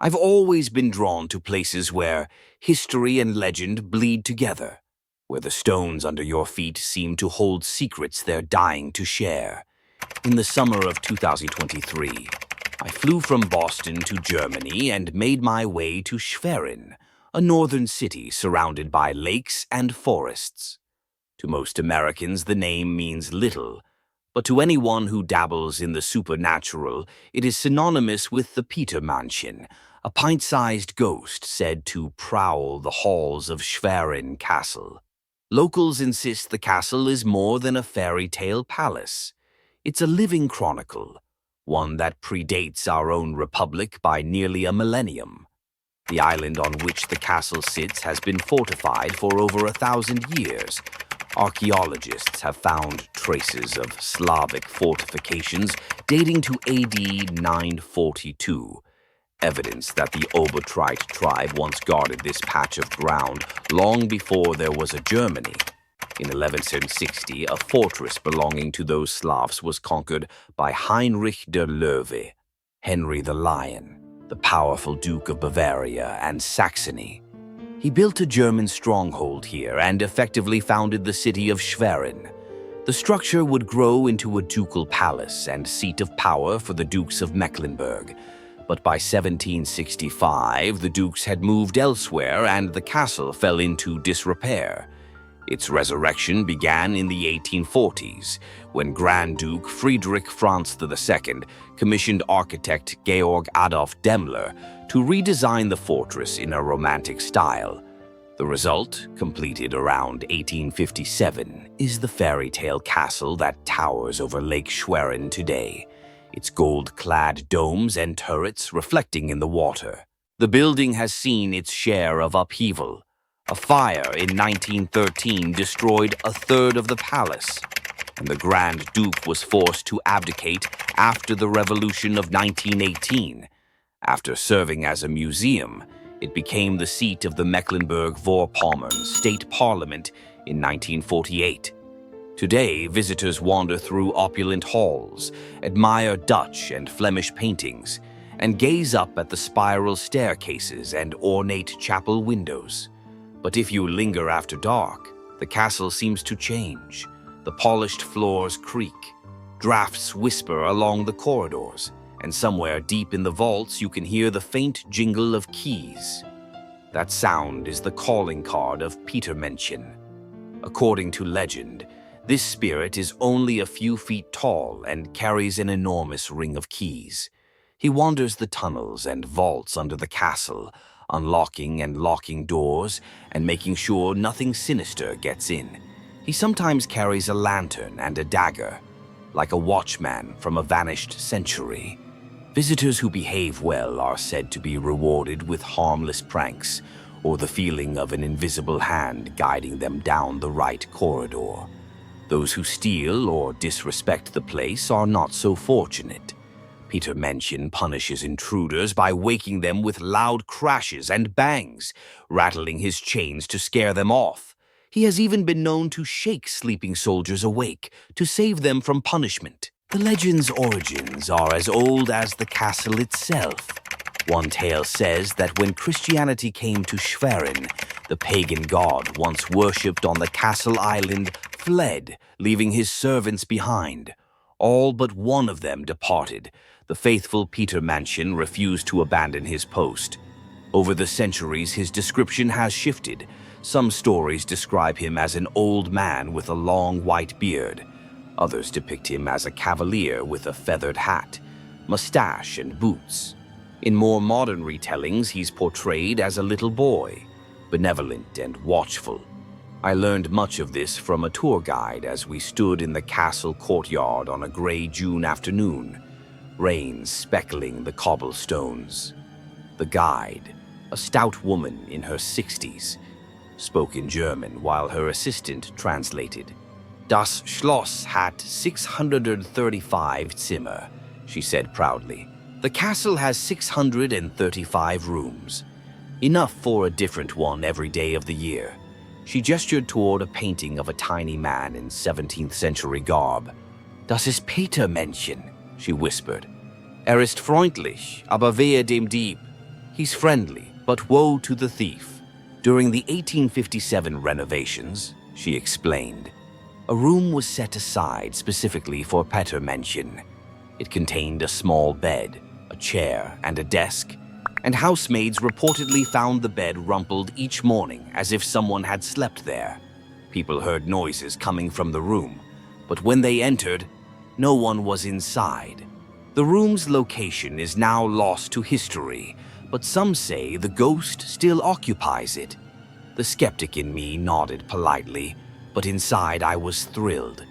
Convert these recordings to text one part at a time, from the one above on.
I've always been drawn to places where history and legend bleed together, where the stones under your feet seem to hold secrets they're dying to share. In the summer of 2023, I flew from Boston to Germany and made my way to Schwerin, a northern city surrounded by lakes and forests. To most Americans, the name means little, but to anyone who dabbles in the supernatural, it is synonymous with the Petermännchen, a pint-sized ghost said to prowl the halls of Schwerin Castle. Locals insist the castle is more than a fairy tale palace. It's a living chronicle, one that predates our own republic by nearly a millennium. The island on which the castle sits has been fortified for over 1,000 years. Archaeologists have found traces of Slavic fortifications dating to AD 942, evidence that the Obotrite tribe once guarded this patch of ground long before there was a Germany. In 1160, a fortress belonging to those Slavs was conquered by Heinrich der Löwe, Henry the Lion, the powerful Duke of Bavaria and Saxony. He built a German stronghold here and effectively founded the city of Schwerin. The structure would grow into a ducal palace and seat of power for the Dukes of Mecklenburg. But by 1765, the dukes had moved elsewhere and the castle fell into disrepair. Its resurrection began in the 1840s, when Grand Duke Friedrich Franz II commissioned architect Georg Adolf Daimler to redesign the fortress in a romantic style. The result, completed around 1857, is the fairy tale castle that towers over Lake Schwerin today, its gold-clad domes and turrets reflecting in the water. The building has seen its share of upheaval. A fire in 1913 destroyed a third of the palace, and the Grand Duke was forced to abdicate after the Revolution of 1918. After serving as a museum, it became the seat of the Mecklenburg-Vorpommern State Parliament in 1948. Today, visitors wander through opulent halls, admire Dutch and Flemish paintings, and gaze up at the spiral staircases and ornate chapel windows. But if you linger after dark, the castle seems to change. The polished floors creak, drafts whisper along the corridors, and somewhere deep in the vaults you can hear the faint jingle of keys. That sound is the calling card of Petermännchen. According to legend, this spirit is only a few feet tall and carries an enormous ring of keys. He wanders the tunnels and vaults under the castle, unlocking and locking doors and making sure nothing sinister gets in. He sometimes carries a lantern and a dagger, like a watchman from a vanished century. Visitors who behave well are said to be rewarded with harmless pranks or the feeling of an invisible hand guiding them down the right corridor. Those who steal or disrespect the place are not so fortunate. Petermännchen punishes intruders by waking them with loud crashes and bangs, rattling his chains to scare them off. He has even been known to shake sleeping soldiers awake to save them from punishment. The legend's origins are as old as the castle itself. One tale says that when Christianity came to Schwerin, the pagan god once worshipped on the castle island fled, leaving his servants behind. All but one of them departed. The faithful Petermännchen refused to abandon his post. Over the centuries, his description has shifted. Some stories describe him as an old man with a long white beard. Others depict him as a cavalier with a feathered hat, mustache, and boots. In more modern retellings, he's portrayed as a little boy, benevolent and watchful. I learned much of this from a tour guide as we stood in the castle courtyard on a gray June afternoon, rain speckling the cobblestones. The guide, a stout woman in her 60s, spoke in German while her assistant translated. Das Schloss hat 635 Zimmer, she said proudly. The castle has 635 rooms, enough for a different one every day of the year. She gestured toward a painting of a tiny man in 17th century garb. Das ist Petermännchen, she whispered. Ist freundlich, aber wehe dem Dieb. He's friendly, but woe to the thief. During the 1857 renovations, she explained, a room was set aside specifically for Petermännchen. It contained a small bed, a chair, and a desk, and housemaids reportedly found the bed rumpled each morning as if someone had slept there. People heard noises coming from the room, but when they entered, no one was inside. The room's location is now lost to history, but some say the ghost still occupies it. The skeptic in me nodded politely, but inside I was thrilled.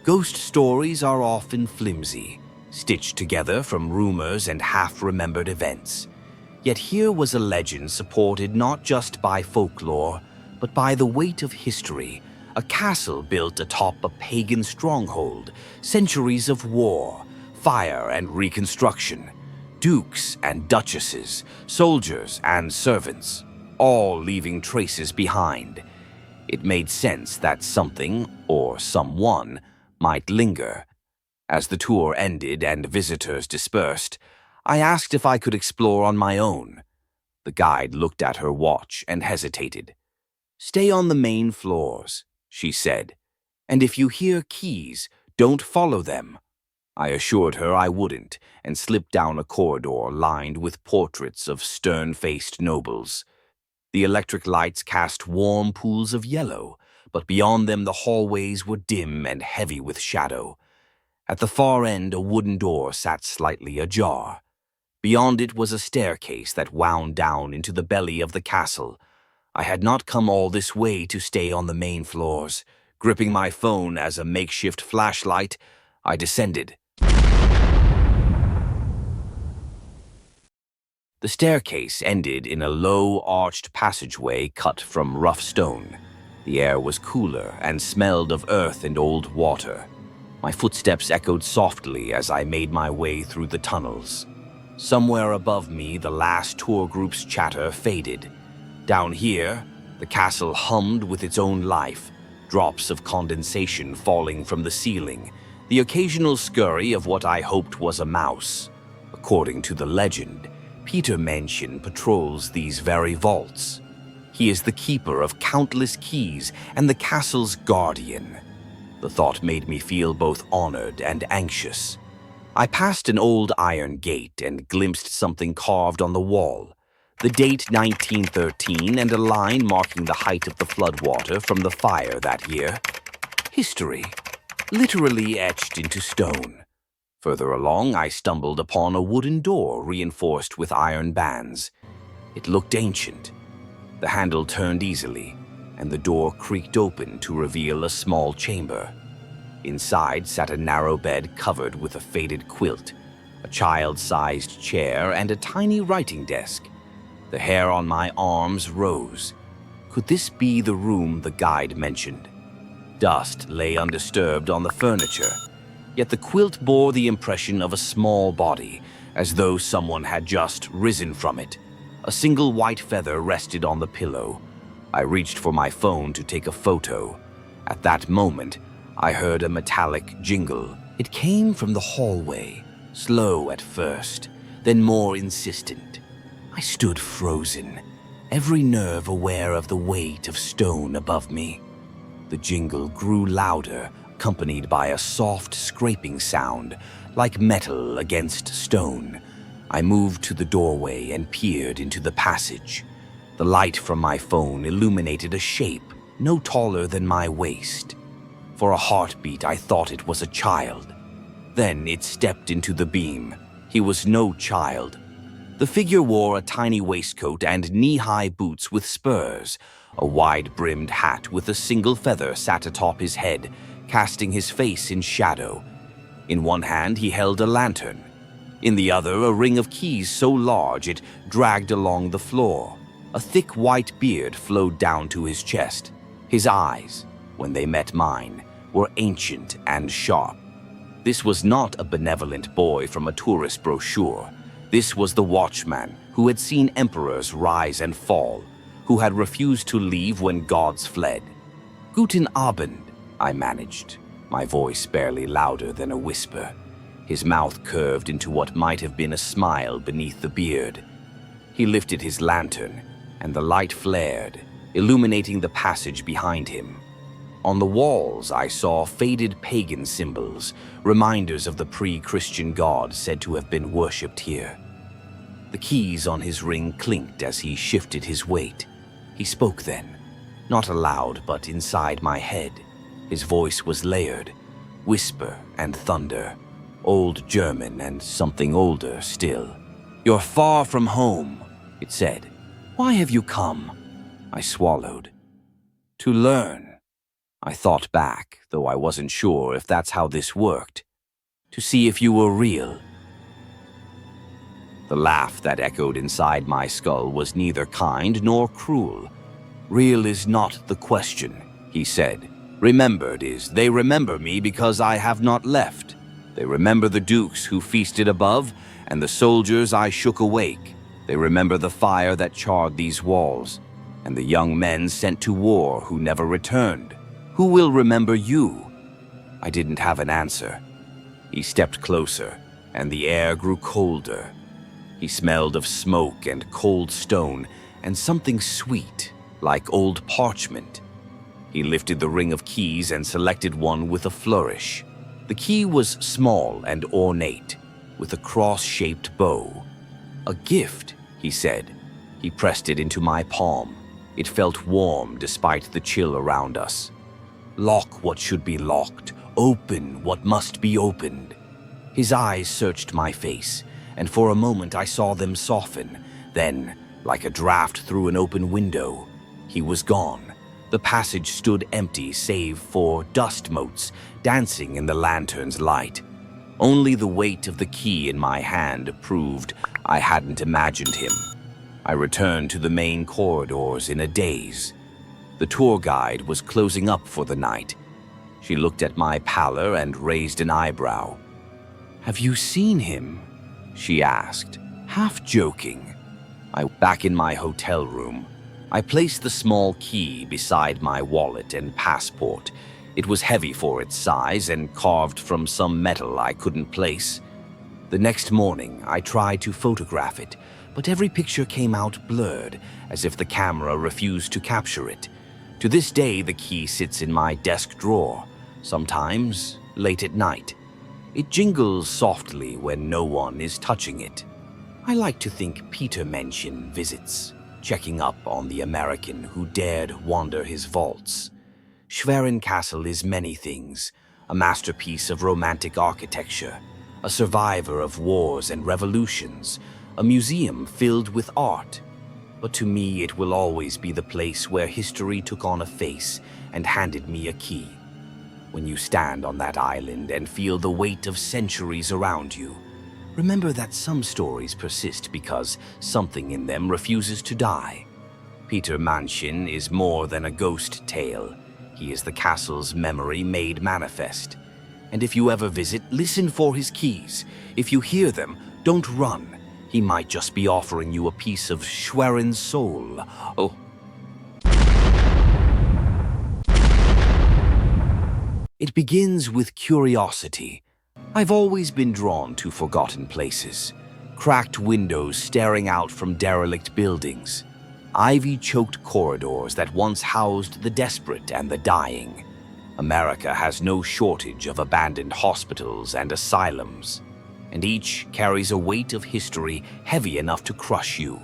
Ghost stories are often flimsy, stitched together from rumors and half-remembered events. Yet here was a legend supported not just by folklore, but by the weight of history, a castle built atop a pagan stronghold, centuries of war, fire and reconstruction, dukes and duchesses, soldiers and servants, all leaving traces behind. It made sense that something, or someone, might linger. As the tour ended and visitors dispersed, I asked if I could explore on my own. The guide looked at her watch and hesitated. "Stay on the main floors," she said, "and if you hear keys, don't follow them." I assured her I wouldn't and slipped down a corridor lined with portraits of stern-faced nobles. The electric lights cast warm pools of yellow, but beyond them the hallways were dim and heavy with shadow. At the far end, a wooden door sat slightly ajar. Beyond it was a staircase that wound down into the belly of the castle. I had not come all this way to stay on the main floors. Gripping my phone as a makeshift flashlight, I descended. The staircase ended in a low, arched passageway cut from rough stone. The air was cooler and smelled of earth and old water. My footsteps echoed softly as I made my way through the tunnels. Somewhere above me, the last tour group's chatter faded. Down here, the castle hummed with its own life, drops of condensation falling from the ceiling, the occasional scurry of what I hoped was a mouse. According to the legend, Petermännchen patrols these very vaults. He is the keeper of countless keys and the castle's guardian. The thought made me feel both honored and anxious. I passed an old iron gate and glimpsed something carved on the wall. The date 1913 and a line marking the height of the floodwater from the fire that year. History, literally etched into stone. Further along, I stumbled upon a wooden door reinforced with iron bands. It looked ancient. The handle turned easily, and the door creaked open to reveal a small chamber. Inside sat a narrow bed covered with a faded quilt, a child-sized chair, and a tiny writing desk. The hair on my arms rose. Could this be the room the guide mentioned? Dust lay undisturbed on the furniture, yet the quilt bore the impression of a small body, as though someone had just risen from it. A single white feather rested on the pillow. I reached for my phone to take a photo. At that moment, I heard a metallic jingle. It came from the hallway, slow at first, then more insistent. I stood frozen, every nerve aware of the weight of stone above me. The jingle grew louder, accompanied by a soft scraping sound, like metal against stone. I moved to the doorway and peered into the passage. The light from my phone illuminated a shape no taller than my waist. For a heartbeat, I thought it was a child. Then it stepped into the beam. He was no child. The figure wore a tiny waistcoat and knee-high boots with spurs. A wide-brimmed hat with a single feather sat atop his head, casting his face in shadow. In one hand, he held a lantern. In the other, a ring of keys so large it dragged along the floor. A thick white beard flowed down to his chest. His eyes, when they met mine, were ancient and sharp. This was not a benevolent boy from a tourist brochure. This was the watchman who had seen emperors rise and fall, who had refused to leave when gods fled. "Guten Abend," I managed, my voice barely louder than a whisper. His mouth curved into what might have been a smile beneath the beard. He lifted his lantern, and the light flared, illuminating the passage behind him. On the walls, I saw faded pagan symbols, reminders of the pre-Christian gods said to have been worshipped here. The keys on his ring clinked as he shifted his weight. He spoke then, not aloud but inside my head. His voice was layered, whisper and thunder, old German and something older still. "You're far from home," it said. "Why have you come?" I swallowed. "To learn." I thought back, though I wasn't sure if that's how this worked. "To see if you were real." The laugh that echoed inside my skull was neither kind nor cruel. "Real is not the question," he said. "Remembered is they remember me because I have not left. They remember the dukes who feasted above and the soldiers I shook awake. They remember the fire that charred these walls and the young men sent to war who never returned. Who will remember you?" I didn't have an answer. He stepped closer, and the air grew colder. He smelled of smoke and cold stone and something sweet, like old parchment. He lifted the ring of keys and selected one with a flourish. The key was small and ornate, with a cross-shaped bow. "A gift," he said. He pressed it into my palm. It felt warm despite the chill around us. "Lock what should be locked, open what must be opened." His eyes searched my face, and for a moment I saw them soften. Then, like a draft through an open window, he was gone. The passage stood empty save for dust motes dancing in the lantern's light. Only the weight of the key in my hand proved I hadn't imagined him. I returned to the main corridors in a daze. The tour guide was closing up for the night. She looked at my pallor and raised an eyebrow. "Have you seen him?" she asked, half joking. Back in my hotel room, I placed the small key beside my wallet and passport. It was heavy for its size and carved from some metal I couldn't place. The next morning, I tried to photograph it, but every picture came out blurred, as if the camera refused to capture it. To this day, the key sits in my desk drawer, sometimes late at night. It jingles softly when no one is touching it. I like to think Petermännchen visits, checking up on the American who dared wander his vaults. Schwerin Castle is many things, a masterpiece of romantic architecture, a survivor of wars and revolutions, a museum filled with art. But to me, it will always be the place where history took on a face and handed me a key. When you stand on that island and feel the weight of centuries around you, remember that some stories persist because something in them refuses to die. Petermännchen is more than a ghost tale. He is the castle's memory made manifest. And if you ever visit, listen for his keys. If you hear them, don't run. He might just be offering you a piece of Schwerin's soul. Oh. It begins with curiosity. I've always been drawn to forgotten places. Cracked windows staring out from derelict buildings. Ivy-choked corridors that once housed the desperate and the dying. America has no shortage of abandoned hospitals and asylums, and each carries a weight of history heavy enough to crush you.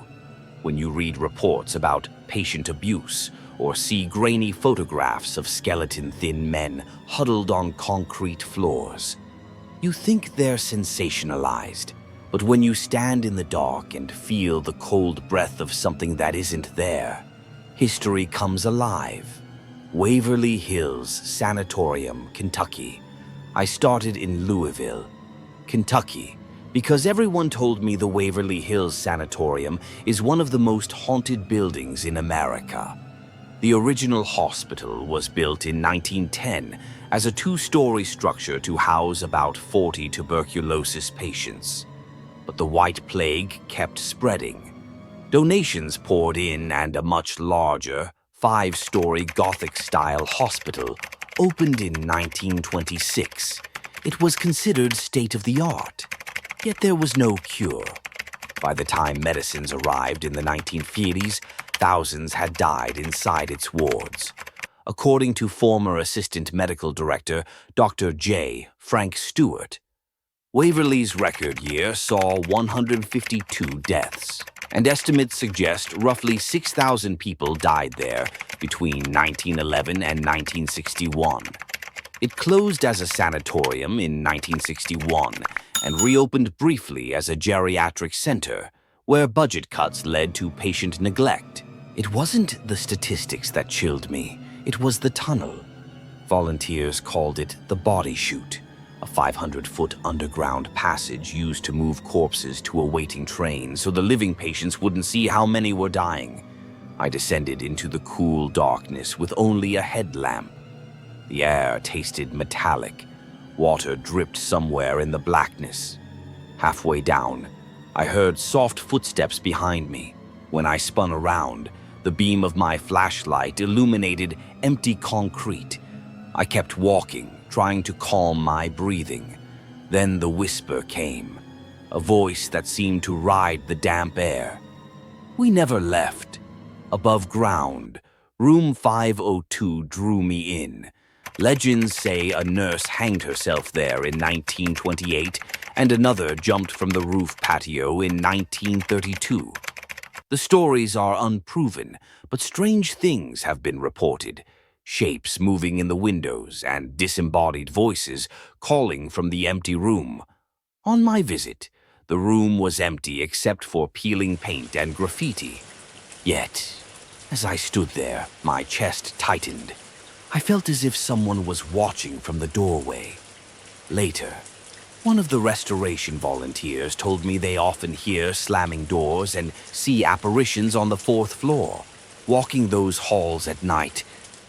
When you read reports about patient abuse or see grainy photographs of skeleton-thin men huddled on concrete floors, you think they're sensationalized. But when you stand in the dark and feel the cold breath of something that isn't there, history comes alive. Waverly Hills Sanatorium, Kentucky. I started in Louisville, Kentucky, because everyone told me the Waverly Hills Sanatorium is one of the most haunted buildings in America. The original hospital was built in 1910 as a two-story structure to house about 40 tuberculosis patients. But the White Plague kept spreading. Donations poured in and a much larger, 5-story Gothic-style hospital opened in 1926. It was considered state-of-the-art, yet there was no cure. By the time medicines arrived in the 1950s, thousands had died inside its wards. According to former Assistant Medical Director Dr. J. Frank Stewart, Waverly's record year saw 152 deaths, and estimates suggest roughly 6,000 people died there between 1911 and 1961. It closed as a sanatorium in 1961 and reopened briefly as a geriatric center, where budget cuts led to patient neglect. It wasn't the statistics that chilled me, it was the tunnel. Volunteers called it the body chute, a 500-foot underground passage used to move corpses to a waiting train so the living patients wouldn't see how many were dying. I descended into the cool darkness with only a headlamp. The air tasted metallic. Water dripped somewhere in the blackness. Halfway down, I heard soft footsteps behind me. When I spun around, the beam of my flashlight illuminated empty concrete. I kept walking, trying to calm my breathing. Then the whisper came, a voice that seemed to ride the damp air. We never left. Above ground, room 502 drew me in. Legends say a nurse hanged herself there in 1928 and another jumped from the roof patio in 1932. The stories are unproven, but strange things have been reported. Shapes moving in the windows and disembodied voices calling from the empty room. On my visit, the room was empty except for peeling paint and graffiti. Yet, as I stood there, my chest tightened. I felt as if someone was watching from the doorway. Later, one of the restoration volunteers told me they often hear slamming doors and see apparitions on the 4th floor. Walking those halls at night,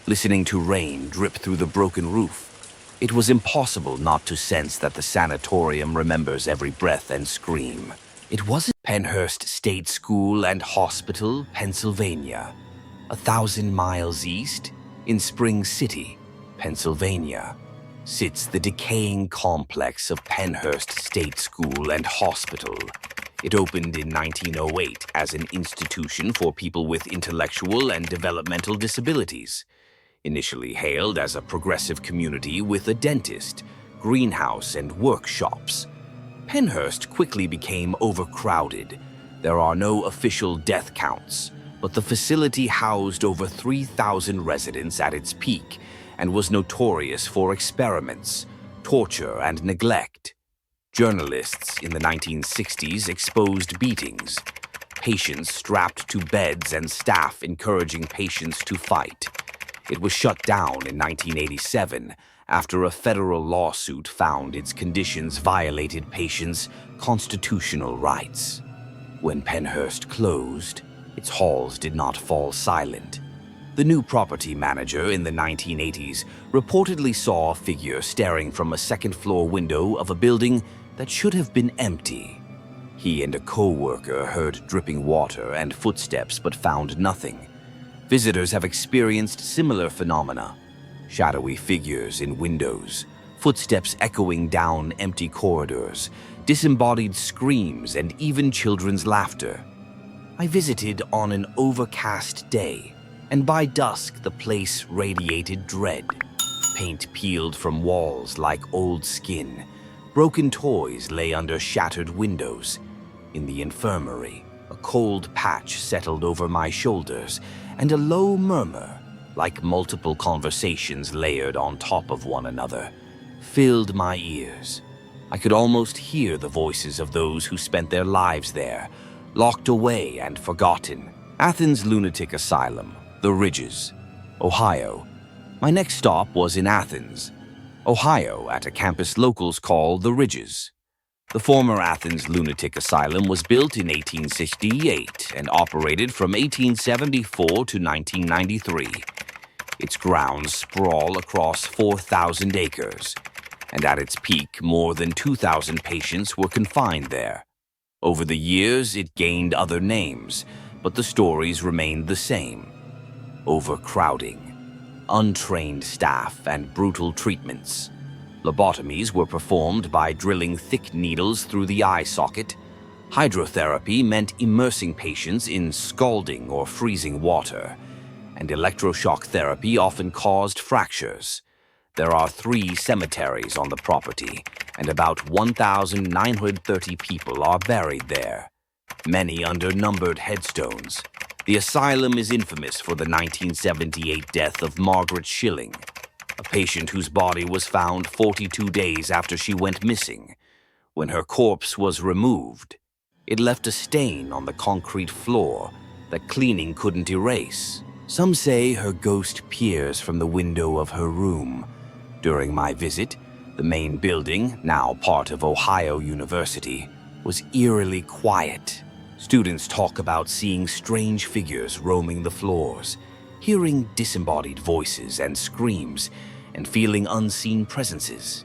listening to rain drip through the broken roof, it was impossible not to sense that the sanatorium remembers every breath and scream. It wasn't Pennhurst State School and Hospital, Pennsylvania, 1,000 miles east. In Spring City, Pennsylvania, sits the decaying complex of Pennhurst State School and Hospital. It opened in 1908 as an institution for people with intellectual and developmental disabilities. Initially hailed as a progressive community with a dentist, greenhouse, and workshops, Pennhurst quickly became overcrowded. There are no official death counts, but the facility housed over 3,000 residents at its peak and was notorious for experiments, torture, and neglect. Journalists in the 1960s exposed beatings, patients strapped to beds and staff encouraging patients to fight. It was shut down in 1987 after a federal lawsuit found its conditions violated patients' constitutional rights. When Pennhurst closed, its halls did not fall silent. The new property manager in the 1980s reportedly saw a figure staring from a second-floor window of a building that should have been empty. He and a co-worker heard dripping water and footsteps but found nothing. Visitors have experienced similar phenomena: shadowy figures in windows, footsteps echoing down empty corridors, disembodied screams, and even children's laughter. I visited on an overcast day, and by dusk the place radiated dread. Paint peeled from walls like old skin. Broken toys lay under shattered windows. In the infirmary, a cold patch settled over my shoulders, and a low murmur, like multiple conversations layered on top of one another, filled my ears. I could almost hear the voices of those who spent their lives there, locked away and forgotten. Athens Lunatic Asylum, The Ridges, Ohio. My next stop was in Athens, Ohio, at a campus locals call The Ridges. The former Athens Lunatic Asylum was built in 1868 and operated from 1874 to 1993. Its grounds sprawl across 4,000 acres, and at its peak, more than 2,000 patients were confined there. Over the years, it gained other names, but the stories remained the same. Overcrowding, untrained staff, and brutal treatments. Lobotomies were performed by drilling thick needles through the eye socket. Hydrotherapy meant immersing patients in scalding or freezing water, and electroshock therapy often caused fractures. There are 3 cemeteries on the property, and about 1,930 people are buried there, many under numbered headstones. The asylum is infamous for the 1978 death of Margaret Schilling, a patient whose body was found 42 days after she went missing. When her corpse was removed, it left a stain on the concrete floor that cleaning couldn't erase. Some say her ghost peers from the window of her room. During my visit, the main building, now part of Ohio University, was eerily quiet. Students talk about seeing strange figures roaming the floors, hearing disembodied voices and screams, and feeling unseen presences.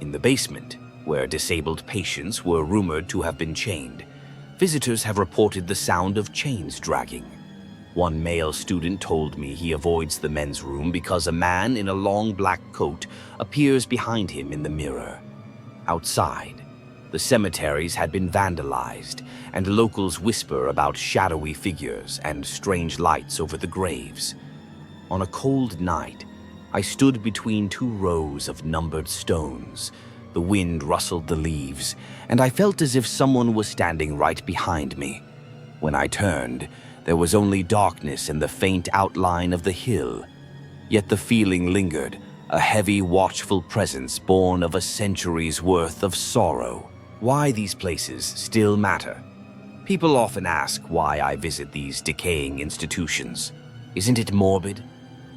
In the basement, where disabled patients were rumored to have been chained, visitors have reported the sound of chains dragging. One male student told me he avoids the men's room because a man in a long black coat appears behind him in the mirror. Outside, the cemeteries had been vandalized, and locals whisper about shadowy figures and strange lights over the graves. On a cold night, I stood between 2 rows of numbered stones. The wind rustled the leaves, and I felt as if someone was standing right behind me. When I turned, there was only darkness and the faint outline of the hill. Yet the feeling lingered, a heavy, watchful presence born of a century's worth of sorrow. Why these places still matter? People often ask why I visit these decaying institutions. Isn't it morbid?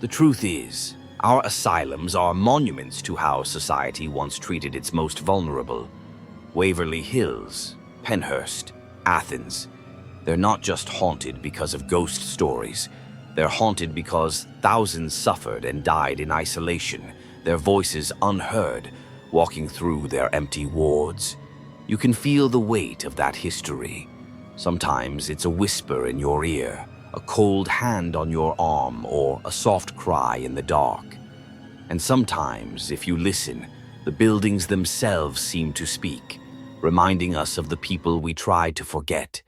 The truth is, our asylums are monuments to how society once treated its most vulnerable. Waverly Hills, Pennhurst, Athens. They're not just haunted because of ghost stories. They're haunted because thousands suffered and died in isolation, their voices unheard, walking through their empty wards. You can feel the weight of that history. Sometimes it's a whisper in your ear, a cold hand on your arm, or a soft cry in the dark. And sometimes, if you listen, the buildings themselves seem to speak, reminding us of the people we try to forget,